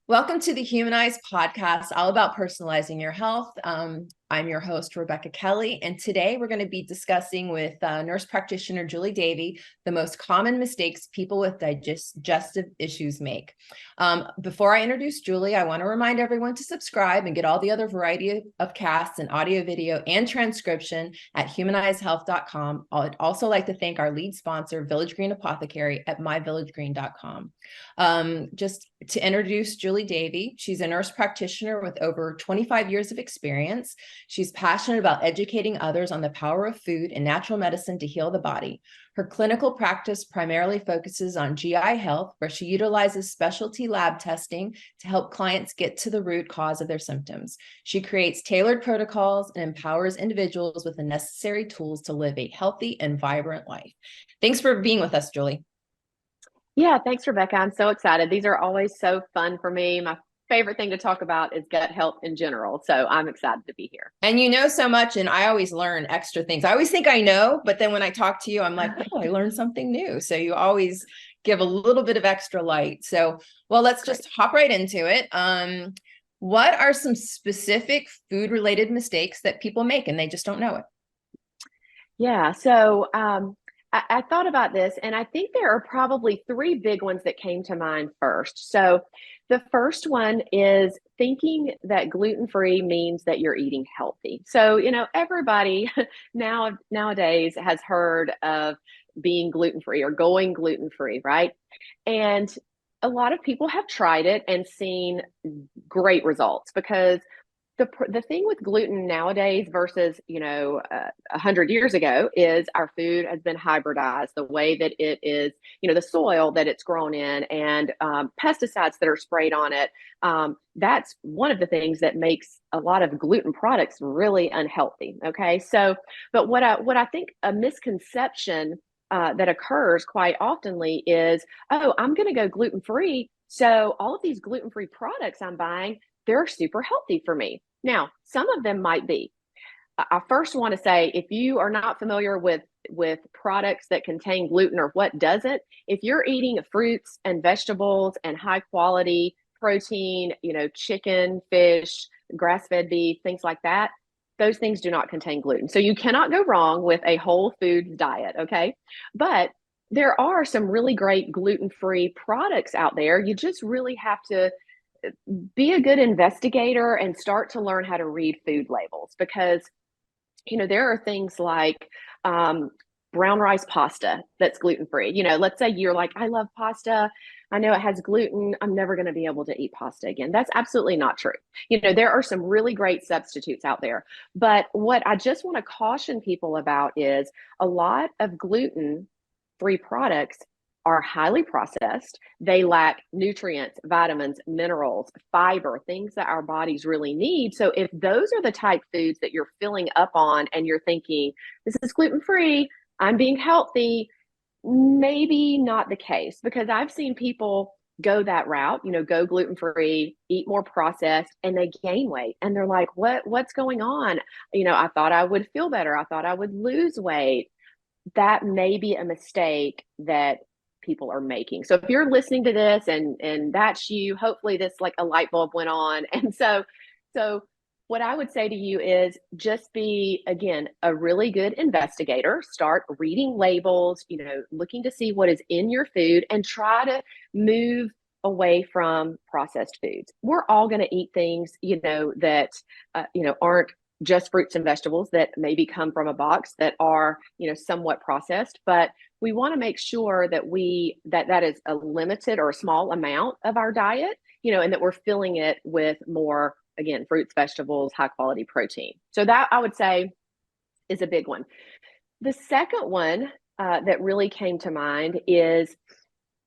Welcome to the Humanized podcast, all about personalizing your health. I'm your host, Rebecca Kelly, and today we're going to be discussing with nurse practitioner Julie Davey the most common mistakes people with digestive issues make. Before I introduce Julie, I want to remind everyone to subscribe and get all the other variety of casts and audio, video, and transcription at humanizedhealth.com. I'd also like to thank our lead sponsor, Village Green Apothecary, at myvillagegreen.com. Just to introduce Julie Davey, she's a nurse practitioner with over 25 years of experience. She's passionate about educating others on the power of food and natural medicine to heal the body. Her clinical practice primarily focuses on GI health, where she utilizes specialty lab testing to help clients get to the root cause of their symptoms. She creates tailored protocols and empowers individuals with the necessary tools to live a healthy and vibrant life. Thanks for being with us, Julie. Yeah, thanks, Rebecca. I'm so excited. These are always so fun for me. My favorite thing to talk about is gut health in general. So I'm excited to be here. And you know so much, and I always learn extra things. I always think I know, but then when I talk to you, I'm like, oh, I learned something new. So you always give a little bit of extra light. So, well, let's just hop right into it. What are some specific food-related mistakes that people make and they just don't know it? Yeah, so I thought about this, and I think there are probably three big ones that came to mind first. So the first one is thinking that gluten-free means that you're eating healthy. So, everybody nowadays has heard of being gluten-free or going gluten-free, right? And a lot of people have tried it and seen great results because the thing with gluten nowadays versus 100 years ago is our food has been hybridized. The way that it is, the soil that it's grown in, and pesticides that are sprayed on it. That's one of the things that makes a lot of gluten products really unhealthy. Okay, so but what I think a misconception that occurs quite oftenly is, oh, I'm going to go gluten free, so all of these gluten free products I'm buying, they're super healthy for me. Now, some of them might be. I first want to say, if you are not familiar with products that contain gluten or what doesn't, if you're eating fruits and vegetables and high quality protein, chicken, fish, grass-fed beef, things like that, those things do not contain gluten. So you cannot go wrong with a whole foods diet, okay? But there are some really great gluten-free products out there. You just really have to be a good investigator and start to learn how to read food labels, because there are things like brown rice pasta that's gluten-free. Let's say you're like, I love pasta, I know it has gluten, I'm never going to be able to eat pasta again. That's absolutely not true. There are some really great substitutes out there, but what I just want to caution people about is a lot of gluten-free products are highly processed. They lack nutrients, vitamins, minerals, fiber, things that our bodies really need. So if those are the type foods that you're filling up on and you're thinking, this is gluten-free, I'm being healthy, maybe not the case, because I've seen people go that route, go gluten-free, eat more processed, and they gain weight. And they're like, what's going on? I thought I would feel better. I thought I would lose weight. That may be a mistake that people are making. So if you're listening to this and that's you, hopefully this, like, a light bulb went on. And so what I would say to you is just be, again, a really good investigator. Start reading labels, looking to see what is in your food, and try to move away from processed foods. We're all going to eat things, that, aren't just fruits and vegetables, that maybe come from a box, that are, somewhat processed, but we want to make sure that that is a limited or a small amount of our diet, and that we're filling it with more, again, fruits, vegetables, high quality protein. So that, I would say, is a big one. The second one that really came to mind is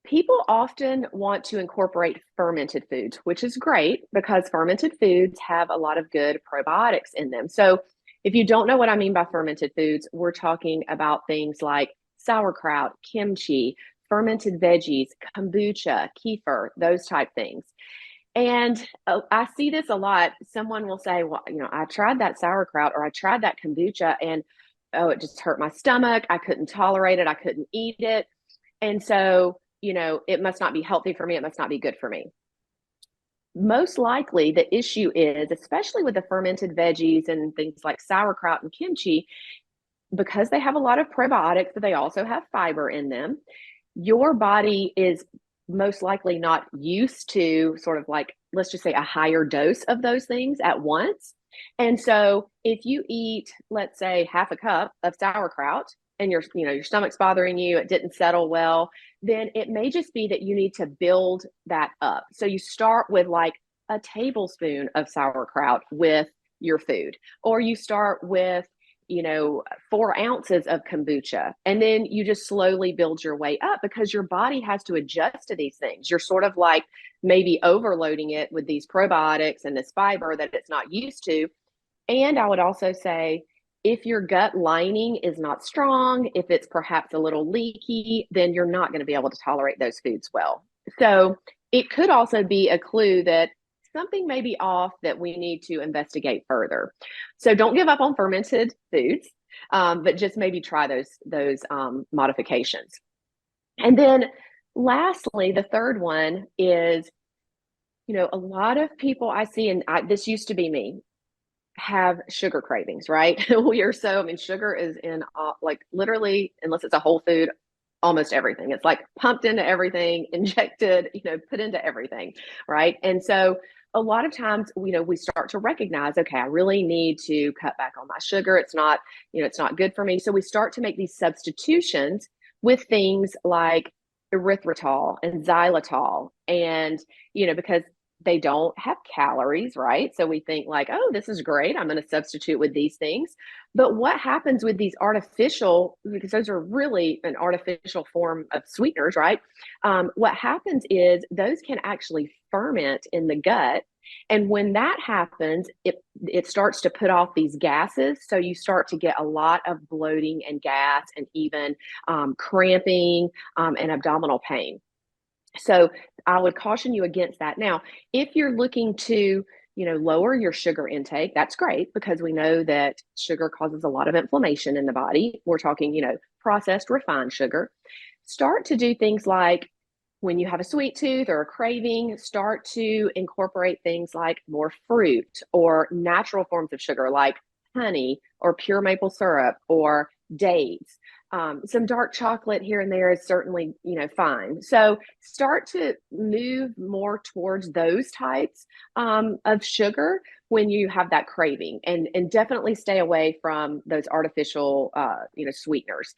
people often want to incorporate fermented foods, which is great because fermented foods have a lot of good probiotics in them. So if you don't know what I mean by fermented foods, we're talking about things like sauerkraut, kimchi, fermented veggies, kombucha, kefir, those type things. And I see this a lot. Someone will say, well, I tried that sauerkraut or I tried that kombucha, and oh, it just hurt my stomach. I couldn't tolerate it. I couldn't eat it. And so, it must not be healthy for me. It must not be good for me. most likely the issue is, especially with the fermented veggies and things like sauerkraut and kimchi, because they have a lot of probiotics, but they also have fiber in them. Your body is most likely not used to sort of like, let's just say, a higher dose of those things at once. And so if you eat, let's say, half a cup of sauerkraut and your stomach's bothering you, it didn't settle well, then it may just be that you need to build that up. So you start with like a tablespoon of sauerkraut with your food, or you start with 4 ounces of kombucha. And then you just slowly build your way up because your body has to adjust to these things. You're sort of like maybe overloading it with these probiotics and this fiber that it's not used to. And I would also say, if your gut lining is not strong, if it's perhaps a little leaky, then you're not going to be able to tolerate those foods well. So it could also be a clue that something may be off that we need to investigate further. So don't give up on fermented foods, but just maybe try those modifications. And then lastly, the third one is, a lot of people I see, and this used to be me, have sugar cravings, right? Sugar is in like literally, unless it's a whole food, almost everything. It's like pumped into everything, injected, put into everything, right? And so a lot of times, we start to recognize, okay, I really need to cut back on my sugar. It's not good for me. So we start to make these substitutions with things like erythritol and xylitol, and because they don't have calories, right? So we think like, oh, this is great, I'm going to substitute with these things. But what happens with these artificial, because those are really an artificial form of sweeteners, right? What happens is those can actually ferment in the gut. And when that happens, it starts to put off these gases. So you start to get a lot of bloating and gas, and even cramping and abdominal pain. So I would caution you against that. Now, if you're looking to, lower your sugar intake, that's great, because we know that sugar causes a lot of inflammation in the body. We're talking, processed, refined sugar. Start to do things like, when you have a sweet tooth or a craving, start to incorporate things like more fruit or natural forms of sugar like honey or pure maple syrup or dates. Some dark chocolate here and there is certainly, fine. So start to move more towards those types of sugar when you have that craving, and definitely stay away from those artificial, sweeteners.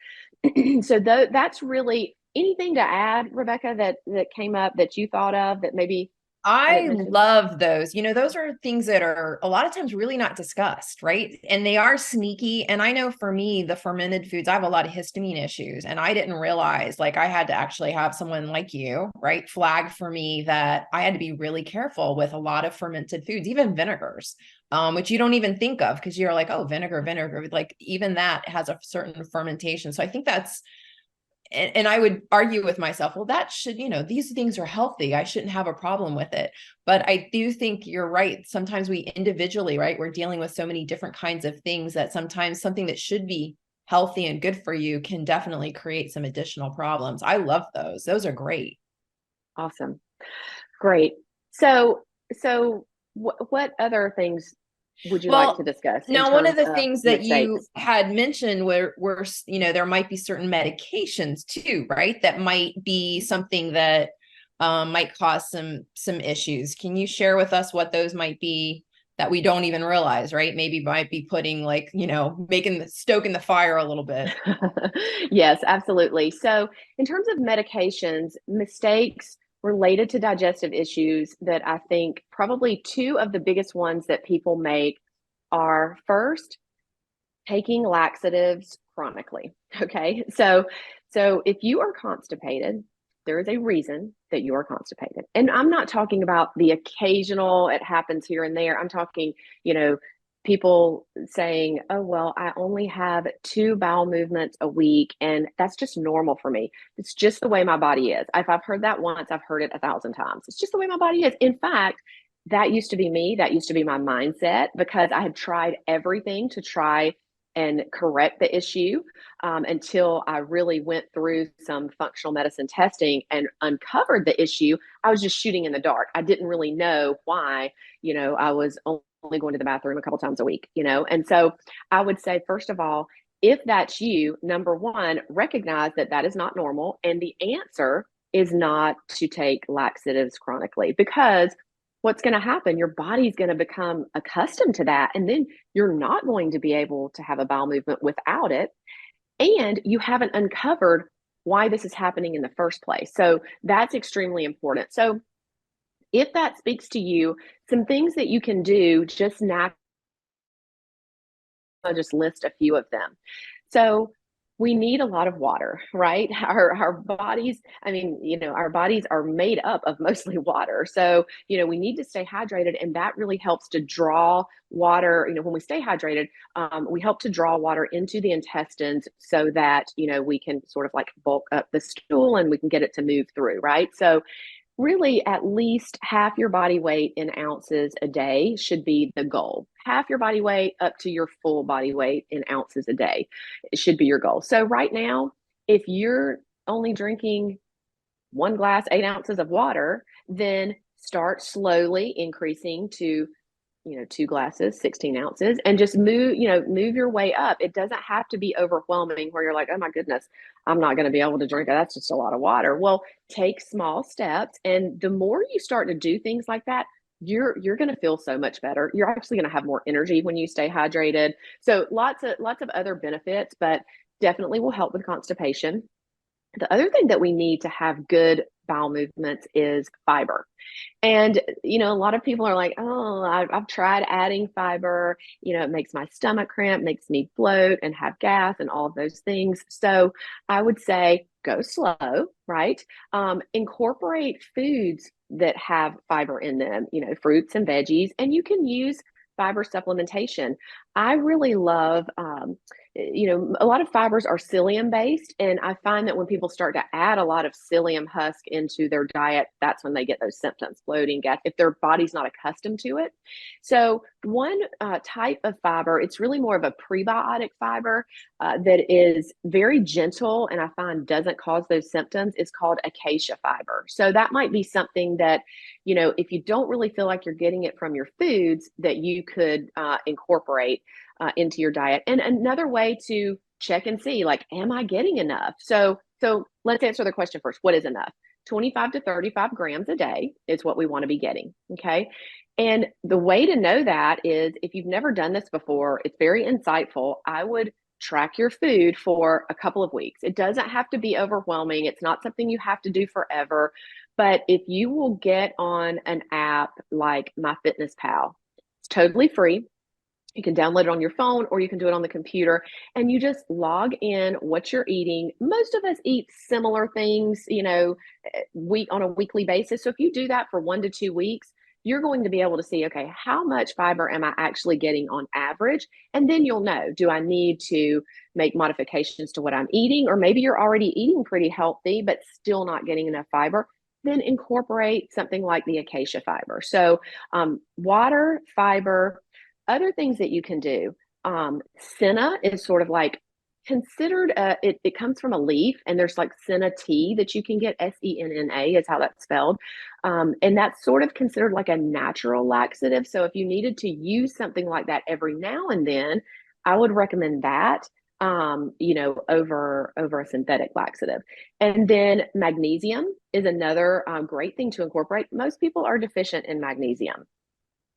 So that's really anything to add, Rebecca, that came up that you thought of that maybe I I didn't mention? love those. Those are things that are a lot of times really not discussed, right? And they are sneaky. And I know for me, the fermented foods, I have a lot of histamine issues, and I didn't realize, like, I had to actually have someone like you, right, flag for me that I had to be really careful with a lot of fermented foods, even vinegars, which you don't even think of because you're like, oh, vinegar, like even that has a certain fermentation. So I think that's, and I would argue with myself, well, that should, these things are healthy, I shouldn't have a problem with it. But I do think you're right. Sometimes we individually, right, we're dealing with so many different kinds of things that sometimes something that should be healthy and good for you can definitely create some additional problems. I love those. Those are great. Awesome. Great. So what other things would you like to discuss in Now, one of terms the of things that you mistakes? had mentioned were, there might be certain medications too, right? That might be something that might cause some issues. Can you share with us what those might be that we don't even realize, right? Maybe might be putting like, stoking the fire a little bit. Yes, absolutely. So in terms of medications, mistakes related to digestive issues that I think probably two of the biggest ones that people make are, first, taking laxatives chronically. Okay. So if you are constipated, there is a reason that you are constipated. And I'm not talking about the occasional, it happens here and there. I'm talking, people saying, oh, well, I only have 2 bowel movements a week, and that's just normal for me. It's just the way my body is. If I've heard that once, I've heard it 1,000 times. It's just the way my body is. In fact, that used to be me. That used to be my mindset, because I had tried everything to try and correct the issue until I really went through some functional medicine testing and uncovered the issue. I was just shooting in the dark. I didn't really know why, I was only going to the bathroom a couple times a week, And so I would say, first of all, if that's you, number one, recognize that that is not normal. And the answer is not to take laxatives chronically, because what's going to happen, your body's going to become accustomed to that. And then you're not going to be able to have a bowel movement without it. And you haven't uncovered why this is happening in the first place. So that's extremely important. So if that speaks to you, some things that you can do just naturally, I'll just list a few of them. So we need a lot of water, right? Our bodies, our bodies are made up of mostly water. So, we need to stay hydrated, and that really helps to draw water. When we stay hydrated, we help to draw water into the intestines so that, we can sort of like bulk up the stool and we can get it to move through, right? So really, at least half your body weight in ounces a day should be the goal. Half your body weight up to your full body weight in ounces a day. It should be your goal. So right now, if you're only drinking 1 glass, 8 ounces of water, then start slowly increasing to 2 glasses, 16 ounces, and just move your way up. It doesn't have to be overwhelming where you're like, oh my goodness, I'm not going to be able to drink it. That's just a lot of water. Well, take small steps. And the more you start to do things like that, you're going to feel so much better. You're actually going to have more energy when you stay hydrated. So lots of other benefits, but definitely will help with constipation. The other thing that we need to have good bowel movements is fiber. And, a lot of people are like, oh, I've tried adding fiber. It makes my stomach cramp, makes me bloat and have gas and all of those things. So I would say go slow, right? Incorporate foods that have fiber in them, fruits and veggies, and you can use fiber supplementation. I really love, a lot of fibers are psyllium based. And I find that when people start to add a lot of psyllium husk into their diet, that's when they get those symptoms, bloating, gas, if their body's not accustomed to it. So one type of fiber, it's really more of a prebiotic fiber that is very gentle and I find doesn't cause those symptoms. It's called acacia fiber. So that might be something that, if you don't really feel like you're getting it from your foods, that you could incorporate into your diet. And another way to check and see, like, am I getting enough? So let's answer the question first. What is enough? 25 to 35 grams a day is what we want to be getting. Okay. And the way to know that is, if you've never done this before, it's very insightful. I would track your food for a couple of weeks. It doesn't have to be overwhelming. It's not something you have to do forever. But if you will get on an app like MyFitnessPal, it's totally free. You can download it on your phone or you can do it on the computer, and you just log in what you're eating. Most of us eat similar things, on a weekly basis. So if you do that for 1 to 2 weeks, you're going to be able to see, okay, how much fiber am I actually getting on average? And then you'll know, do I need to make modifications to what I'm eating? Or maybe you're already eating pretty healthy, but still not getting enough fiber. Then incorporate something like the acacia fiber. So water, fiber. Other things that you can do, senna is sort of like considered, it comes from a leaf, and there's like senna tea that you can get, SENNA is how that's spelled. And that's sort of considered like a natural laxative. So if you needed to use something like that every now and then, I would recommend that, over a synthetic laxative. And then magnesium is another great thing to incorporate. Most people are deficient in magnesium.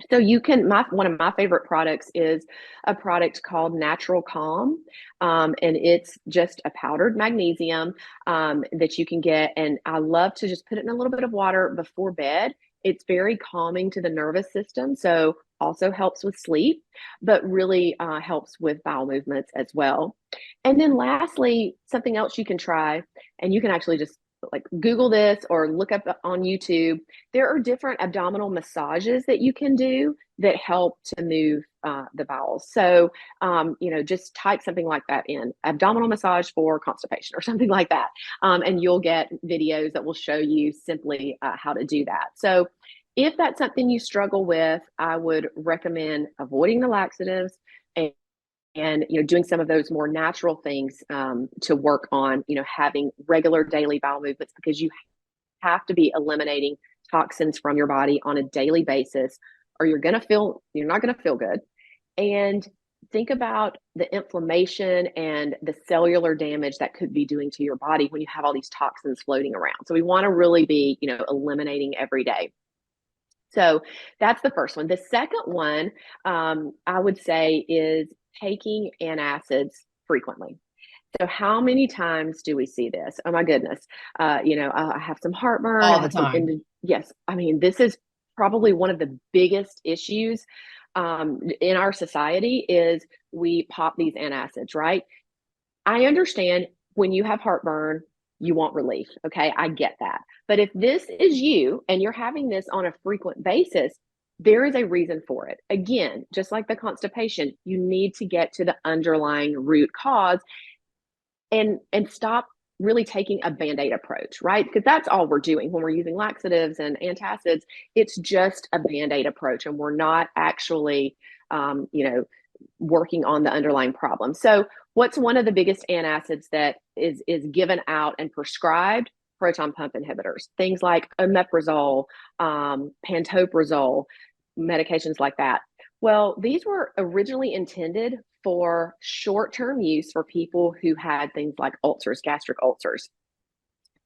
So you can, one of my favorite products is a product called Natural Calm. And it's just a powdered magnesium that you can get. And I love to just put it in a little bit of water before bed. It's very calming to the nervous system. So also helps with sleep, but really helps with bowel movements as well. And then lastly, something else you can try, and you can actually just like Google this or look up on YouTube. There are different abdominal massages that you can do that help to move the bowels. So, just type something like that in, abdominal massage for constipation or something like that. And you'll get videos that will show you simply how to do that. So if that's something you struggle with, I would recommend avoiding the laxatives and and doing some of those more natural things to work on having regular daily bowel movements, because you have to be eliminating toxins from your body on a daily basis, or you're not going to feel good. And think about the inflammation and the cellular damage that could be doing to your body when you have all these toxins floating around. So we want to really be eliminating every day. So that's the first one. The second one, I would say, is taking antacids frequently. So how many times do we see this? Oh my goodness. I have some heartburn. All the time. Yes. I mean, this is probably one of the biggest issues in our society is we pop these antacids, right? I understand when you have heartburn, you want relief. Okay. I get that. But if this is you and you're having this on a frequent basis, there is a reason for it. Again, just like the constipation, you need to get to the underlying root cause and stop really taking a band-aid approach, right? Because that's all we're doing when we're using laxatives and antacids. It's just a band-aid approach, and we're not actually, working on the underlying problem. So what's one of the biggest antacids that is given out and prescribed? Proton pump inhibitors, things like omeprazole, pantoprazole, medications like that. Well, these were originally intended for short-term use for people who had things like ulcers, gastric ulcers.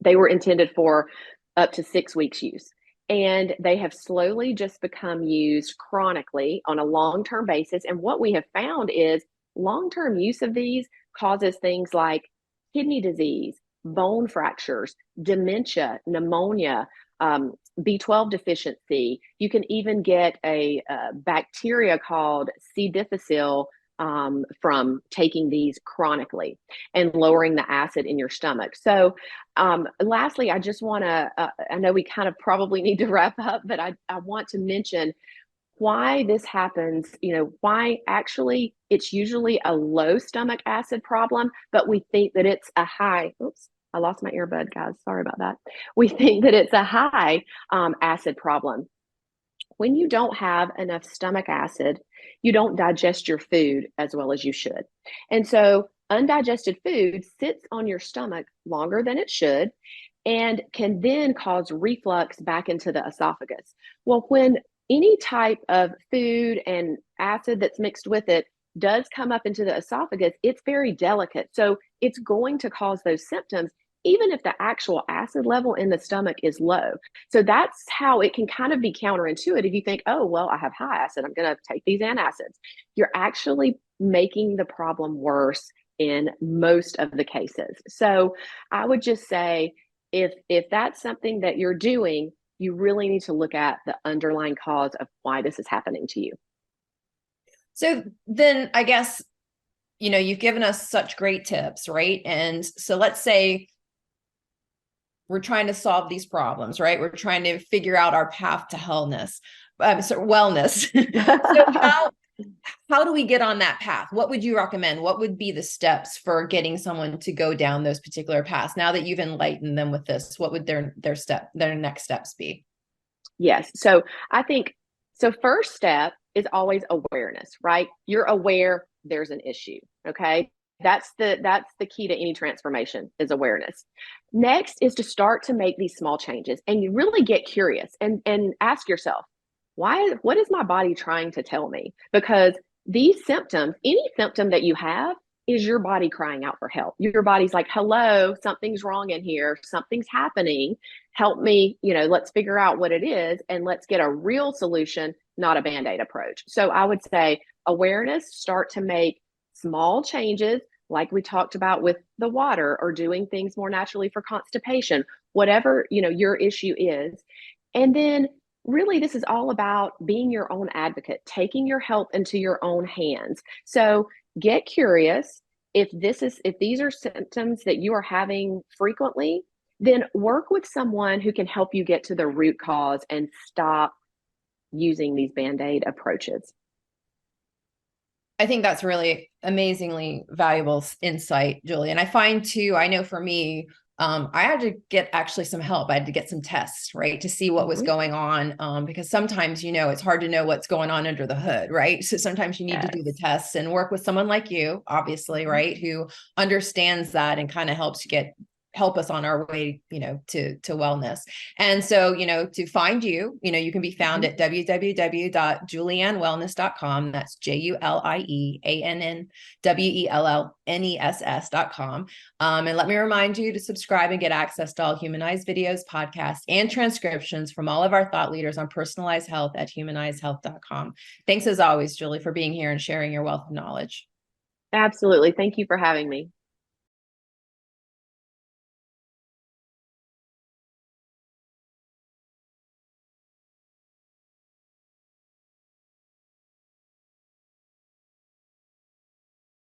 They were intended for up to 6 weeks use. And they have slowly just become used chronically on a long-term basis. And what we have found is long-term use of these causes things like kidney disease, bone fractures, dementia, pneumonia, B12 deficiency. You can even get a bacteria called C. difficile from taking these chronically and lowering the acid in your stomach. So lastly, I just want to, I know we kind of probably need to wrap up, but I want to mention why this happens, why actually it's usually a low stomach acid problem, but we think that it's a high, oops, I lost my earbud, guys. Sorry about that. We think that it's a high acid problem. When you don't have enough stomach acid, you don't digest your food as well as you should. And so undigested food sits on your stomach longer than it should and can then cause reflux back into the esophagus. Well, when any type of food and acid that's mixed with it does come up into the esophagus, it's very delicate. So it's going to cause those symptoms, even if the actual acid level in the stomach is low. So that's how it can kind of be counterintuitive. You think, oh, well, I have high acid, I'm going to take these antacids. You're actually making the problem worse in most of the cases. So I would just say, if that's something that you're doing, you really need to look at the underlying cause of why this is happening to you. So then I guess, you've given us such great tips, right? And so let's say we're trying to solve these problems, right? We're trying to figure out our path to wellness. So how do we get on that path? What would you recommend? What would be the steps for getting someone to go down those particular paths? Now that you've enlightened them with this, what would their next steps be? Yes. So I think, first step is always awareness, right? You're aware there's an issue. Okay. That's the key to any transformation, is awareness. Next is to start to make these small changes, and you really get curious and ask yourself, what is my body trying to tell me? Because these symptoms, any symptom that you have, is your body crying out for help. Your body's like, hello, something's wrong in here. Something's happening. Help me, let's figure out what it is, and let's get a real solution, not a Band-Aid approach. So I would say awareness, start to make small changes, like we talked about with the water, or doing things more naturally for constipation, whatever, your issue is. And then really, this is all about being your own advocate, taking your health into your own hands. So get curious. If these are symptoms that you are having frequently, then work with someone who can help you get to the root cause and stop using these Band-Aid approaches. I think that's really amazingly valuable insight, Julie. And I find too, I know for me, I had to get actually some help. I had to get some tests, right, to see what was Mhm. going on. Because sometimes, it's hard to know what's going on under the hood, right? So sometimes you need to do the Yes. tests and work with someone like you, obviously, Mhm. right, who understands that and kind of help us on our way, to wellness. And so, to find you, you can be found Mhm. at www.juliannwellness.com. That's JuliannWellness.com. And let me remind you to subscribe and get access to all Humanized videos, podcasts, and transcriptions from all of our thought leaders on personalized health at humanizedhealth.com. Thanks as always, Julie, for being here and sharing your wealth of knowledge. Absolutely. Thank you for having me.